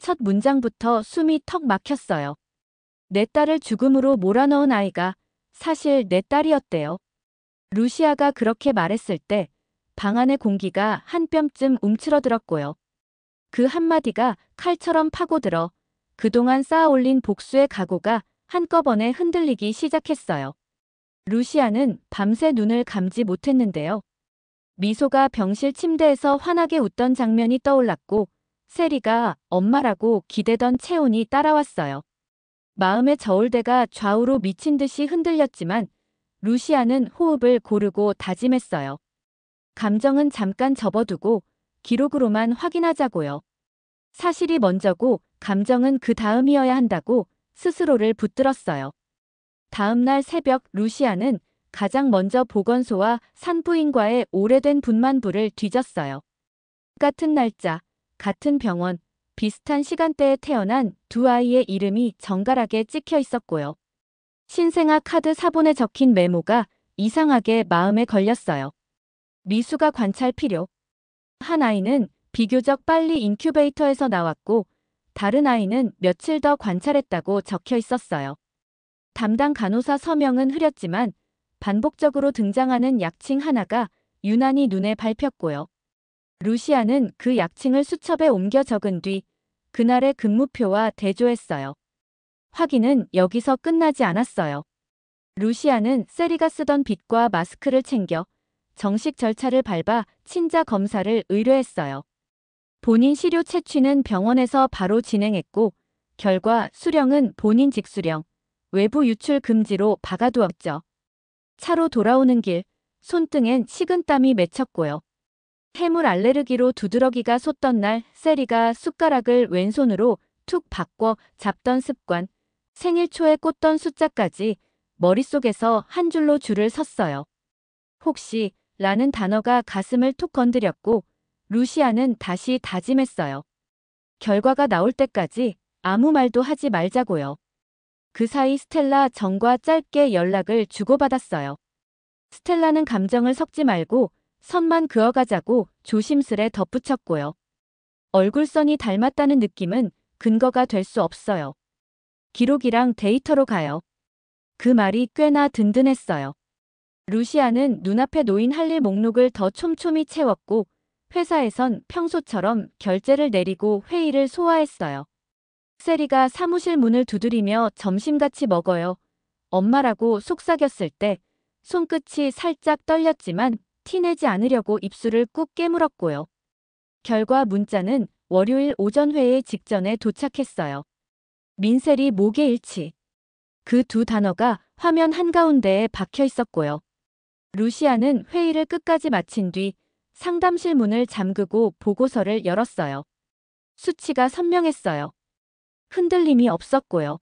첫 문장부터 숨이 턱 막혔어요. 내 딸을 죽음으로 몰아넣은 아이가 사실 내 딸이었대요. 루시아가 그렇게 말했을 때 방 안의 공기가 한 뼘쯤 움츠러들었고요. 그 한마디가 칼처럼 파고들어 그동안 쌓아올린 복수의 각오가 한꺼번에 흔들리기 시작했어요. 루시아는 밤새 눈을 감지 못했는데요. 미소가 병실 침대에서 환하게 웃던 장면이 떠올랐고 세리가 엄마라고 기대던 체온이 따라왔어요. 마음의 저울대가 좌우로 미친 듯이 흔들렸지만 루시아는 호흡을 고르고 다짐했어요. 감정은 잠깐 접어두고 기록으로만 확인하자고요. 사실이 먼저고 감정은 그 다음이어야 한다고 스스로를 붙들었어요. 다음 날 새벽 루시아는 가장 먼저 보건소와 산부인과의 오래된 분만부를 뒤졌어요. 같은 날짜, 같은 병원, 비슷한 시간대에 태어난 두 아이의 이름이 정갈하게 찍혀 있었고요. 신생아 카드 사본에 적힌 메모가 이상하게 마음에 걸렸어요. 미수가 관찰 필요. 한 아이는 비교적 빨리 인큐베이터에서 나왔고 다른 아이는 며칠 더 관찰했다고 적혀 있었어요. 담당 간호사 서명은 흐렸지만 반복적으로 등장하는 약칭 하나가 유난히 눈에 밟혔고요. 루시아는 그 약칭을 수첩에 옮겨 적은 뒤 그날의 근무표와 대조했어요. 확인은 여기서 끝나지 않았어요. 루시아는 세리가 쓰던 빗과 마스크를 챙겨 정식 절차를 밟아 친자 검사를 의뢰했어요. 본인 시료 채취는 병원에서 바로 진행했고 결과 수령은 본인 직수령, 외부 유출 금지로 박아두었죠. 차로 돌아오는 길, 손등엔 식은땀이 맺혔고요. 해물 알레르기로 두드러기가 솟던 날 세리가 숟가락을 왼손으로 툭 바꿔 잡던 습관, 생일 초에 꽂던 숫자까지 머릿속에서 한 줄로 줄을 섰어요. 혹시 라는 단어가 가슴을 툭 건드렸고 루시아는 다시 다짐했어요. 결과가 나올 때까지 아무 말도 하지 말자고요. 그 사이 스텔라 정과 짧게 연락을 주고받았어요. 스텔라는 감정을 섞지 말고 선만 그어가자고 조심스레 덧붙였고요. 얼굴선이 닮았다는 느낌은 근거가 될 수 없어요. 기록이랑 데이터로 가요. 그 말이 꽤나 든든했어요. 루시아는 눈앞에 놓인 할 일 목록을 더 촘촘히 채웠고 회사에선 평소처럼 결제를 내리고 회의를 소화했어요. 세리가 사무실 문을 두드리며 점심 같이 먹어요. 엄마라고 속삭였을 때 손끝이 살짝 떨렸지만 티내지 않으려고 입술을 꾹 깨물었고요. 결과 문자는 월요일 오전 회의 직전에 도착했어요. 민셀이 목에 일치. 그 두 단어가 화면 한가운데에 박혀 있었고요. 루시아는 회의를 끝까지 마친 뒤 상담실 문을 잠그고 보고서를 열었어요. 수치가 선명했어요. 흔들림이 없었고요.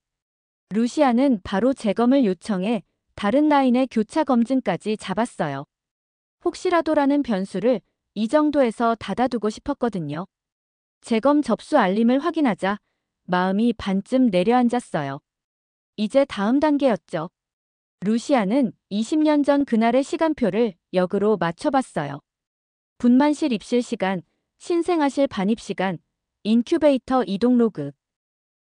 루시아는 바로 재검을 요청해 다른 라인의 교차 검증까지 잡았어요. 혹시라도라는 변수를 이 정도에서 닫아두고 싶었거든요. 재검 접수 알림을 확인하자 마음이 반쯤 내려앉았어요. 이제 다음 단계였죠. 루시아는 20년 전 그날의 시간표를 역으로 맞춰봤어요. 분만실 입실 시간, 신생아실 반입 시간, 인큐베이터 이동 로그.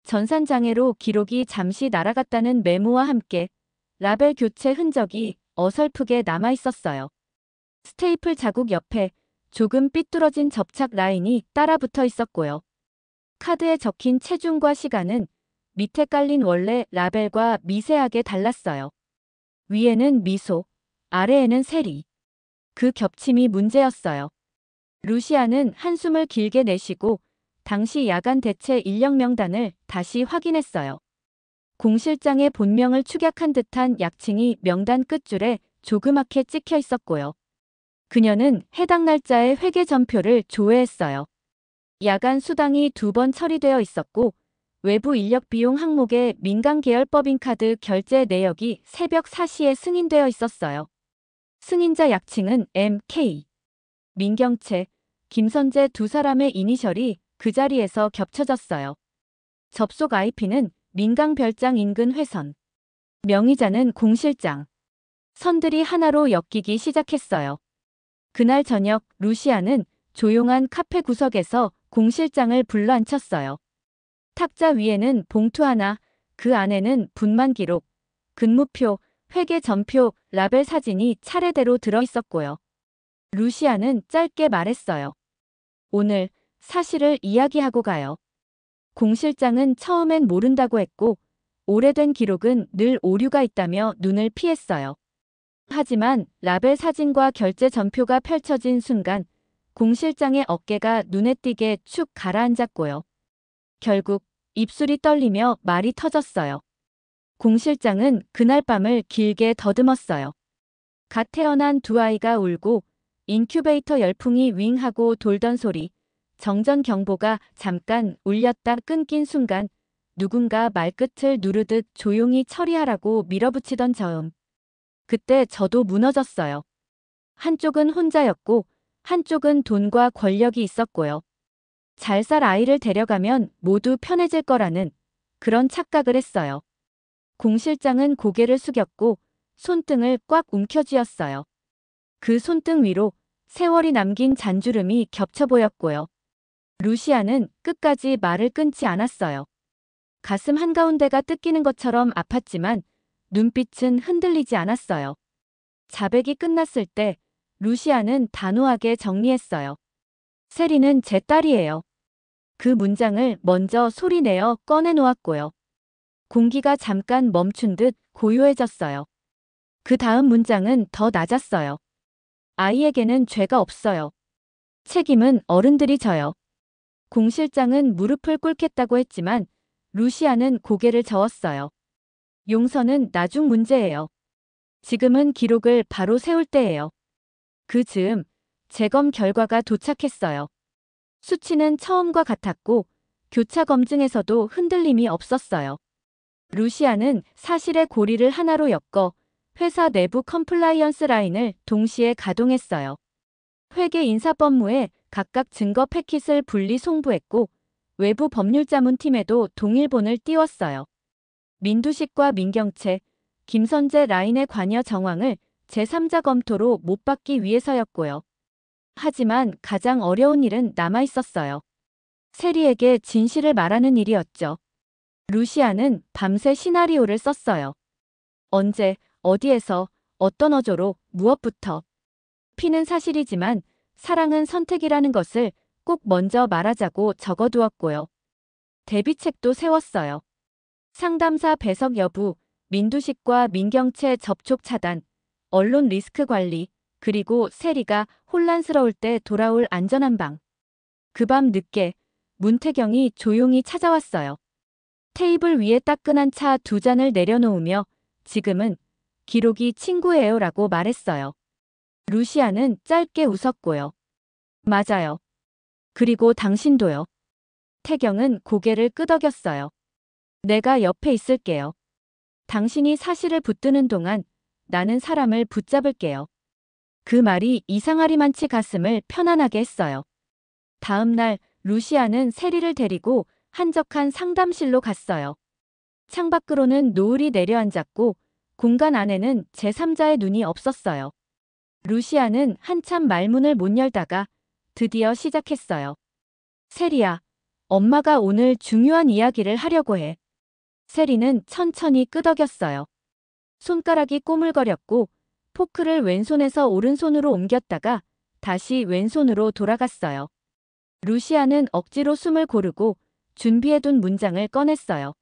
전산장애로 기록이 잠시 날아갔다는 메모와 함께 라벨 교체 흔적이 어설프게 남아있었어요. 스테이플 자국 옆에 조금 삐뚤어진 접착 라인이 따라 붙어 있었고요. 카드에 적힌 체중과 시간은 밑에 깔린 원래 라벨과 미세하게 달랐어요. 위에는 미소, 아래에는 세리. 그 겹침이 문제였어요. 루시아는 한숨을 길게 내쉬고 당시 야간 대체 인력 명단을 다시 확인했어요. 공실장의 본명을 축약한 듯한 약칭이 명단 끝줄에 조그맣게 찍혀 있었고요. 그녀는 해당 날짜의 회계 전표를 조회했어요. 야간 수당이 2번 처리되어 있었고 외부 인력 비용 항목에 민간 계열법인 카드 결제 내역이 새벽 4시에 승인되어 있었어요. 승인자 약칭은 MK. 민경채, 김선재 두 사람의 이니셜이 그 자리에서 겹쳐졌어요. 접속 IP는 민강 별장 인근 회선. 명의자는 공실장. 선들이 하나로 엮이기 시작했어요. 그날 저녁 루시아는 조용한 카페 구석에서 공실장을 불러앉혔어요. 탁자 위에는 봉투 하나, 그 안에는 분만 기록, 근무표, 회계 전표, 라벨 사진이 차례대로 들어있었고요. 루시아는 짧게 말했어요. 오늘 사실을 이야기하고 가요. 공 실장은 처음엔 모른다고 했고 오래된 기록은 늘 오류가 있다며 눈을 피했어요. 하지만 라벨 사진과 결제 전표가 펼쳐진 순간 공 실장의 어깨가 눈에 띄게 축 가라앉았고요. 결국 입술이 떨리며 말이 터졌어요. 공 실장은 그날 밤을 길게 더듬었어요. 갓 태어난 두 아이가 울고 인큐베이터 열풍이 윙하고 돌던 소리, 정전 경보가 잠깐 울렸다 끊긴 순간 누군가 말끝을 누르듯 조용히 처리하라고 밀어붙이던 저음. 그때 저도 무너졌어요. 한쪽은 혼자였고 한쪽은 돈과 권력이 있었고요. 잘 살 아이를 데려가면 모두 편해질 거라는 그런 착각을 했어요. 공 실장은 고개를 숙였고 손등을 꽉 움켜쥐었어요. 그 손등 위로 세월이 남긴 잔주름이 겹쳐 보였고요. 루시아는 끝까지 말을 끊지 않았어요. 가슴 한가운데가 뜯기는 것처럼 아팠지만 눈빛은 흔들리지 않았어요. 자백이 끝났을 때 루시아는 단호하게 정리했어요. 세리는 제 딸이에요. 그 문장을 먼저 소리내어 꺼내놓았고요. 공기가 잠깐 멈춘 듯 고요해졌어요. 그 다음 문장은 더 낮았어요. 아이에게는 죄가 없어요. 책임은 어른들이 져요. 공 실장은 무릎을 꿇겠다고 했지만 루시아는 고개를 저었어요. 용서는 나중 문제예요. 지금은 기록을 바로 세울 때예요. 그 즈음 재검 결과가 도착했어요. 수치는 처음과 같았고 교차 검증에서도 흔들림이 없었어요. 루시아는 사실의 고리를 하나로 엮어 회사 내부 컴플라이언스 라인을 동시에 가동했어요. 회계 인사법무에 각각 증거 패킷을 분리 송부했고 외부 법률자문팀에도 동일본을 띄웠어요. 민두식과 민경채, 김선재 라인의 관여 정황을 제3자 검토로 못 받기 위해서였고요. 하지만 가장 어려운 일은 남아있었어요. 세리에게 진실을 말하는 일이었죠. 루시아는 밤새 시나리오를 썼어요. 언제, 어디에서, 어떤 어조로, 무엇부터. 피는 사실이지만 사랑은 선택이라는 것을 꼭 먼저 말하자고 적어두었고요. 대비책도 세웠어요. 상담사 배석 여부, 민두식과 민경채 접촉 차단, 언론 리스크 관리, 그리고 세리가 혼란스러울 때 돌아올 안전한 방. 그 밤 늦게 문태경이 조용히 찾아왔어요. 테이블 위에 따끈한 차 2잔을 내려놓으며 지금은 기록이 친구예요 라고 말했어요. 루시아는 짧게 웃었고요. 맞아요. 그리고 당신도요. 태경은 고개를 끄덕였어요. 내가 옆에 있을게요. 당신이 사실을 붙드는 동안 나는 사람을 붙잡을게요. 그 말이 이상하리만치 가슴을 편안하게 했어요. 다음 날 루시아는 세리를 데리고 한적한 상담실로 갔어요. 창밖으로는 노을이 내려앉았고 공간 안에는 제3자의 눈이 없었어요. 루시아는 한참 말문을 못 열다가 드디어 시작했어요. 세리야, 엄마가 오늘 중요한 이야기를 하려고 해. 세리는 천천히 끄덕였어요. 손가락이 꼬물거렸고 포크를 왼손에서 오른손으로 옮겼다가 다시 왼손으로 돌아갔어요. 루시아는 억지로 숨을 고르고 준비해둔 문장을 꺼냈어요.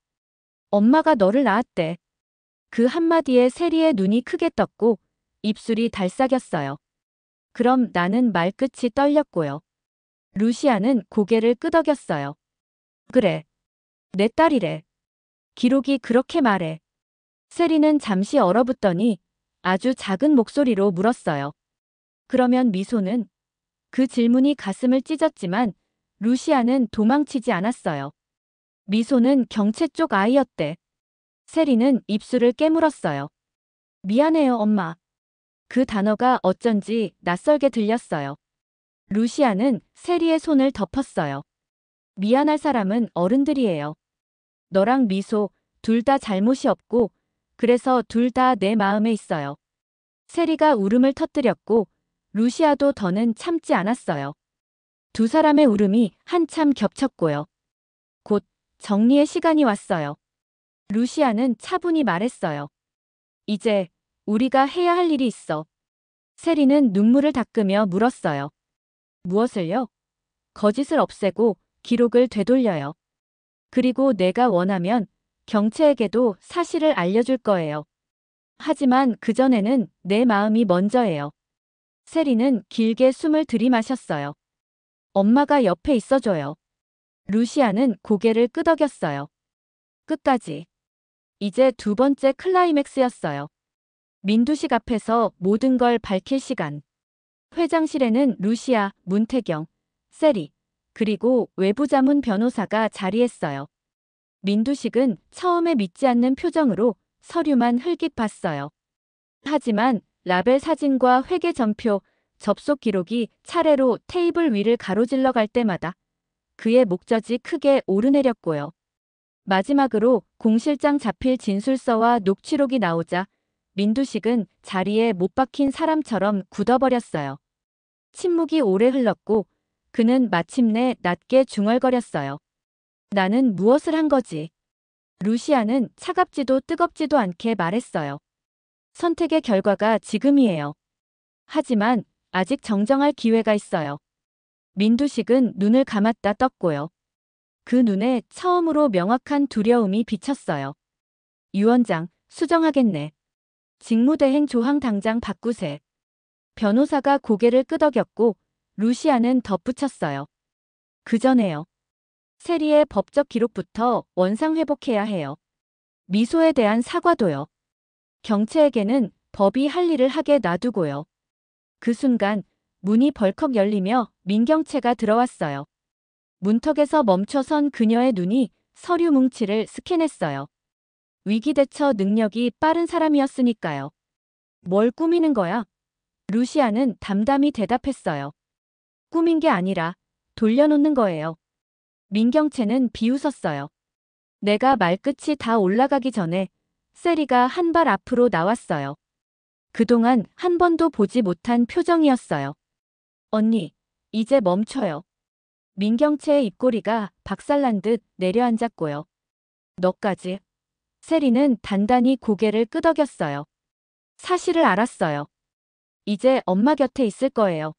엄마가 너를 낳았대. 그 한마디에 세리의 눈이 크게 떴고 입술이 달싹였어요. 그럼 나는 말끝이 떨렸고요. 루시아는 고개를 끄덕였어요. 그래. 내 딸이래. 기록이 그렇게 말해. 세리는 잠시 얼어붙더니 아주 작은 목소리로 물었어요. 그러면 미소는? 그 질문이 가슴을 찢었지만 루시아는 도망치지 않았어요. 미소는 경채 쪽 아이였대. 세리는 입술을 깨물었어요. 미안해요, 엄마. 그 단어가 어쩐지 낯설게 들렸어요. 루시아는 세리의 손을 덮었어요. 미안할 사람은 어른들이에요. 너랑 미소 둘 다 잘못이 없고 그래서 둘 다 내 마음에 있어요. 세리가 울음을 터뜨렸고 루시아도 더는 참지 않았어요. 두 사람의 울음이 한참 겹쳤고요. 곧 정리의 시간이 왔어요. 루시아는 차분히 말했어요. 이제 우리가 해야 할 일이 있어. 세리는 눈물을 닦으며 물었어요. 무엇을요? 거짓을 없애고 기록을 되돌려요. 그리고 내가 원하면 경채에게도 사실을 알려줄 거예요. 하지만 그전에는 내 마음이 먼저예요. 세리는 길게 숨을 들이마셨어요. 엄마가 옆에 있어줘요. 루시아는 고개를 끄덕였어요. 끝까지. 이제 두 번째 클라이맥스였어요. 민두식 앞에서 모든 걸 밝힐 시간. 회장실에는 루시아, 문태경, 세리, 그리고 외부자문 변호사가 자리했어요. 민두식은 처음에 믿지 않는 표정으로 서류만 흘깃 봤어요. 하지만 라벨 사진과 회계 전표, 접속 기록이 차례로 테이블 위를 가로질러 갈 때마다 그의 목젖이 크게 오르내렸고요. 마지막으로 공실장 자필 진술서와 녹취록이 나오자 민두식은 자리에 못 박힌 사람처럼 굳어버렸어요. 침묵이 오래 흘렀고 그는 마침내 낮게 중얼거렸어요. 나는 무엇을 한 거지? 루시아는 차갑지도 뜨겁지도 않게 말했어요. 선택의 결과가 지금이에요. 하지만 아직 정정할 기회가 있어요. 민두식은 눈을 감았다 떴고요. 그 눈에 처음으로 명확한 두려움이 비쳤어요. 유원장, 수정하겠네. 직무대행 조항 당장 바꾸세. 변호사가 고개를 끄덕였고 루시아는 덧붙였어요. 그전에요. 세리의 법적 기록부터 원상 회복해야 해요. 미소에 대한 사과도요. 경채에게는 법이 할 일을 하게 놔두고요. 그 순간 문이 벌컥 열리며 민경채가 들어왔어요. 문턱에서 멈춰선 그녀의 눈이 서류 뭉치를 스캔했어요. 위기대처 능력이 빠른 사람이었으니까요. 뭘 꾸미는 거야? 루시아는 담담히 대답했어요. 꾸민 게 아니라 돌려놓는 거예요. 민경채는 비웃었어요. 내가 말끝이 다 올라가기 전에 세리가 한 발 앞으로 나왔어요. 그동안 한 번도 보지 못한 표정이었어요. 언니, 이제 멈춰요. 민경채의 입꼬리가 박살난 듯 내려앉았고요. 너까지. 세리는 단단히 고개를 끄덕였어요. 사실을 알았어요. 이제 엄마 곁에 있을 거예요.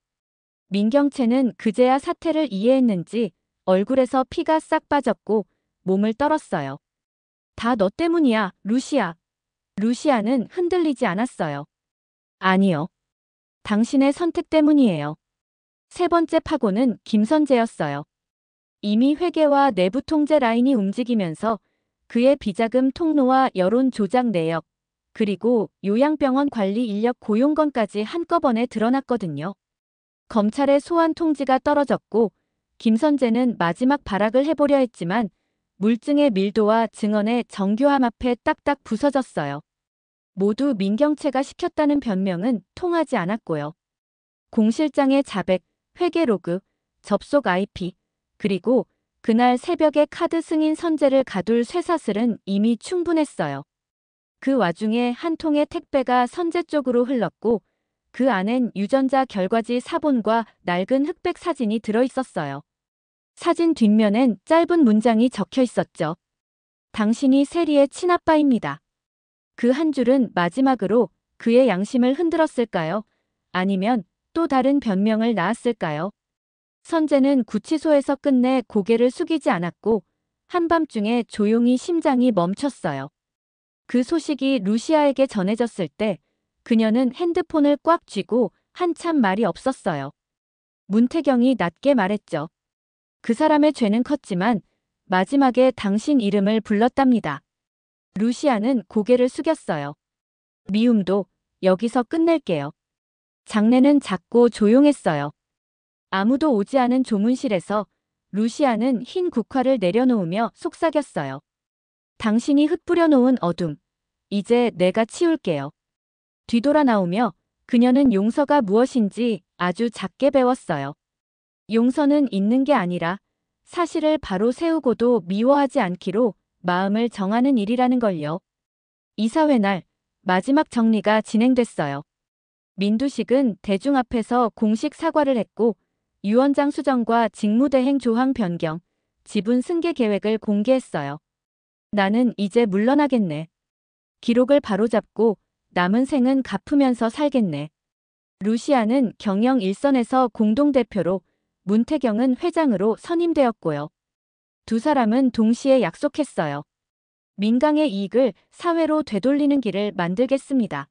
민경채는 그제야 사태를 이해했는지 얼굴에서 피가 싹 빠졌고 몸을 떨었어요. 다 너 때문이야, 루시아. 루시아는 흔들리지 않았어요. 아니요. 당신의 선택 때문이에요. 세 번째 파고는 김선재였어요. 이미 회계와 내부 통제 라인이 움직이면서 그의 비자금 통로와 여론 조작 내역, 그리고 요양병원 관리 인력 고용건까지 한꺼번에 드러났거든요. 검찰의 소환 통지가 떨어졌고 김선재는 마지막 발악을 해보려 했지만 물증의 밀도와 증언의 정교함 앞에 딱딱 부서졌어요. 모두 민경채가 시켰다는 변명은 통하지 않았고요. 공실장의 자백, 회계 로그, 접속 IP, 그리고 그날 새벽에 카드 승인 선재를 가둘 쇠사슬은 이미 충분했어요. 그 와중에 한 통의 택배가 선재 쪽으로 흘렀고 그 안엔 유전자 결과지 사본과 낡은 흑백 사진이 들어있었어요. 사진 뒷면엔 짧은 문장이 적혀 있었죠. 당신이 세리의 친아빠입니다. 그 한 줄은 마지막으로 그의 양심을 흔들었을까요? 아니면 또 다른 변명을 낳았을까요? 선재는 구치소에서 끝내 고개를 숙이지 않았고 한밤중에 조용히 심장이 멈췄어요. 그 소식이 루시아에게 전해졌을 때 그녀는 핸드폰을 꽉 쥐고 한참 말이 없었어요. 문태경이 낮게 말했죠. 그 사람의 죄는 컸지만 마지막에 당신 이름을 불렀답니다. 루시아는 고개를 숙였어요. 미움도 여기서 끝낼게요. 장내는 작고 조용했어요. 아무도 오지 않은 조문실에서 루시아는 흰 국화를 내려놓으며 속삭였어요. 당신이 흩뿌려 놓은 어둠, 이제 내가 치울게요. 뒤돌아 나오며 그녀는 용서가 무엇인지 아주 작게 배웠어요. 용서는 있는 게 아니라 사실을 바로 세우고도 미워하지 않기로 마음을 정하는 일이라는 걸요. 이사회 날 마지막 정리가 진행됐어요. 민두식은 대중 앞에서 공식 사과를 했고 유원장 수정과 직무대행 조항 변경, 지분 승계 계획을 공개했어요. 나는 이제 물러나겠네. 기록을 바로잡고 남은 생은 갚으면서 살겠네. 루시아는 경영 일선에서 공동대표로, 문태경은 회장으로 선임되었고요. 두 사람은 동시에 약속했어요. 민강의 이익을 사회로 되돌리는 길을 만들겠습니다.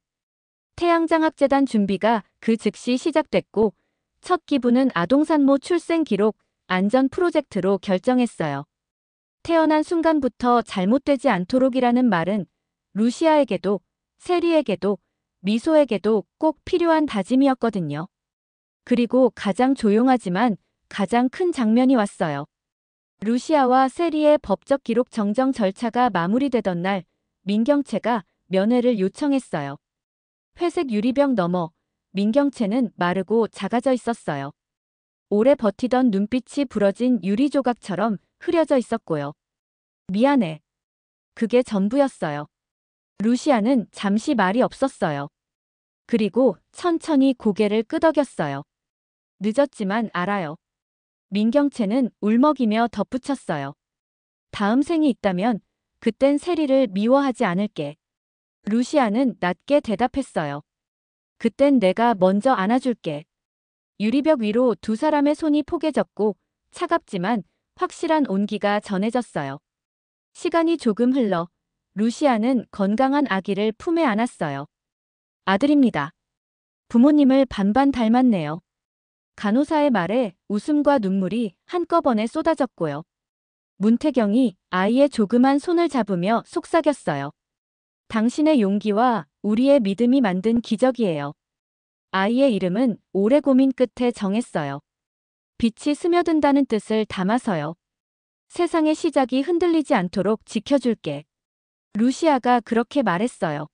태양장학재단 준비가 그 즉시 시작됐고 첫 기부는 아동산모 출생 기록 안전 프로젝트로 결정했어요. 태어난 순간부터 잘못되지 않도록이라는 말은 루시아에게도 세리에게도 미소에게도 꼭 필요한 다짐이었거든요. 그리고 가장 조용하지만 가장 큰 장면이 왔어요. 루시아와 세리의 법적 기록 정정 절차가 마무리되던 날 민경채가 면회를 요청했어요. 회색 유리병 너머 민경채는 마르고 작아져 있었어요. 오래 버티던 눈빛이 부러진 유리 조각처럼 흐려져 있었고요. 미안해. 그게 전부였어요. 루시아는 잠시 말이 없었어요. 그리고 천천히 고개를 끄덕였어요. 늦었지만 알아요. 민경채는 울먹이며 덧붙였어요. 다음 생이 있다면 그땐 세리를 미워하지 않을게. 루시아는 낮게 대답했어요. 그땐 내가 먼저 안아줄게. 유리벽 위로 두 사람의 손이 포개졌고 차갑지만 확실한 온기가 전해졌어요. 시간이 조금 흘러 루시아는 건강한 아기를 품에 안았어요. 아들입니다. 부모님을 반반 닮았네요. 간호사의 말에 웃음과 눈물이 한꺼번에 쏟아졌고요. 문태경이 아이의 조그만 손을 잡으며 속삭였어요. 당신의 용기와 우리의 믿음이 만든 기적이에요. 아이의 이름은 오래 고민 끝에 정했어요. 빛이 스며든다는 뜻을 담아서요. 세상의 시작이 흔들리지 않도록 지켜줄게. 루시아가 그렇게 말했어요.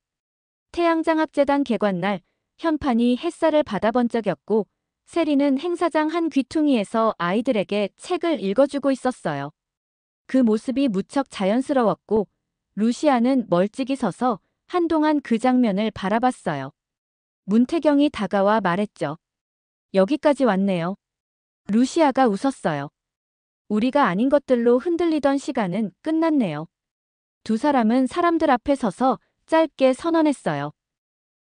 태양장학재단 개관날 현판이 햇살을 받아번쩍였고 세리는 행사장 한 귀퉁이에서 아이들에게 책을 읽어주고 있었어요. 그 모습이 무척 자연스러웠고 루시아는 멀찍이 서서 한동안 그 장면을 바라봤어요. 문태경이 다가와 말했죠. 여기까지 왔네요. 루시아가 웃었어요. 우리가 아닌 것들로 흔들리던 시간은 끝났네요. 두 사람은 사람들 앞에 서서 짧게 선언했어요.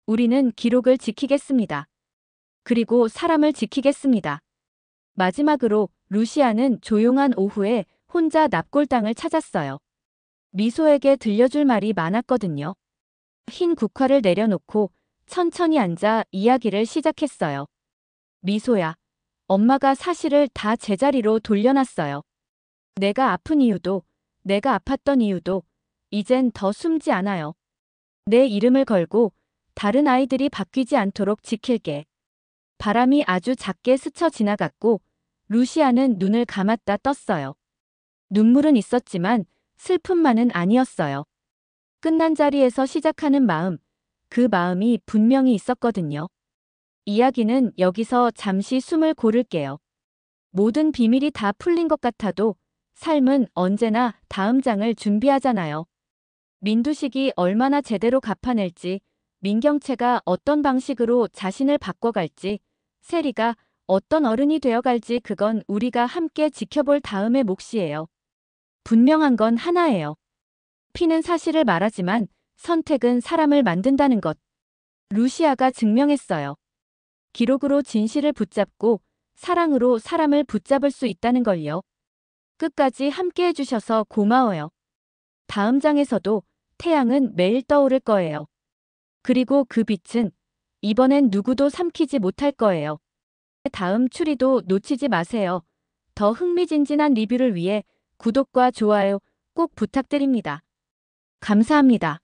우리는 기록을 지키겠습니다. 그리고 사람을 지키겠습니다. 마지막으로 루시아는 조용한 오후에 혼자 납골당을 찾았어요. 미소에게 들려줄 말이 많았거든요. 흰 국화를 내려놓고 천천히 앉아 이야기를 시작했어요. 미소야, 엄마가 사실을 다 제자리로 돌려놨어요. 내가 아픈 이유도, 내가 아팠던 이유도 이젠 더 숨지 않아요. 내 이름을 걸고 다른 아이들이 바뀌지 않도록 지킬게. 바람이 아주 작게 스쳐 지나갔고 루시아는 눈을 감았다 떴어요. 눈물은 있었지만 슬픔만은 아니었어요. 끝난 자리에서 시작하는 마음, 그 마음이 분명히 있었거든요. 이야기는 여기서 잠시 숨을 고를게요. 모든 비밀이 다 풀린 것 같아도 삶은 언제나 다음 장을 준비하잖아요. 민두식이 얼마나 제대로 갚아낼지, 민경채가 어떤 방식으로 자신을 바꿔갈지, 세리가 어떤 어른이 되어갈지 그건 우리가 함께 지켜볼 다음의 몫이에요. 분명한 건 하나예요. 피는 사실을 말하지만 선택은 사람을 만든다는 것. 루시아가 증명했어요. 기록으로 진실을 붙잡고 사랑으로 사람을 붙잡을 수 있다는 걸요. 끝까지 함께 해주셔서 고마워요. 다음 장에서도 태양은 매일 떠오를 거예요. 그리고 그 빛은 이번엔 누구도 삼키지 못할 거예요. 다음 추리도 놓치지 마세요. 더 흥미진진한 리뷰를 위해 구독과 좋아요 꼭 부탁드립니다. 감사합니다.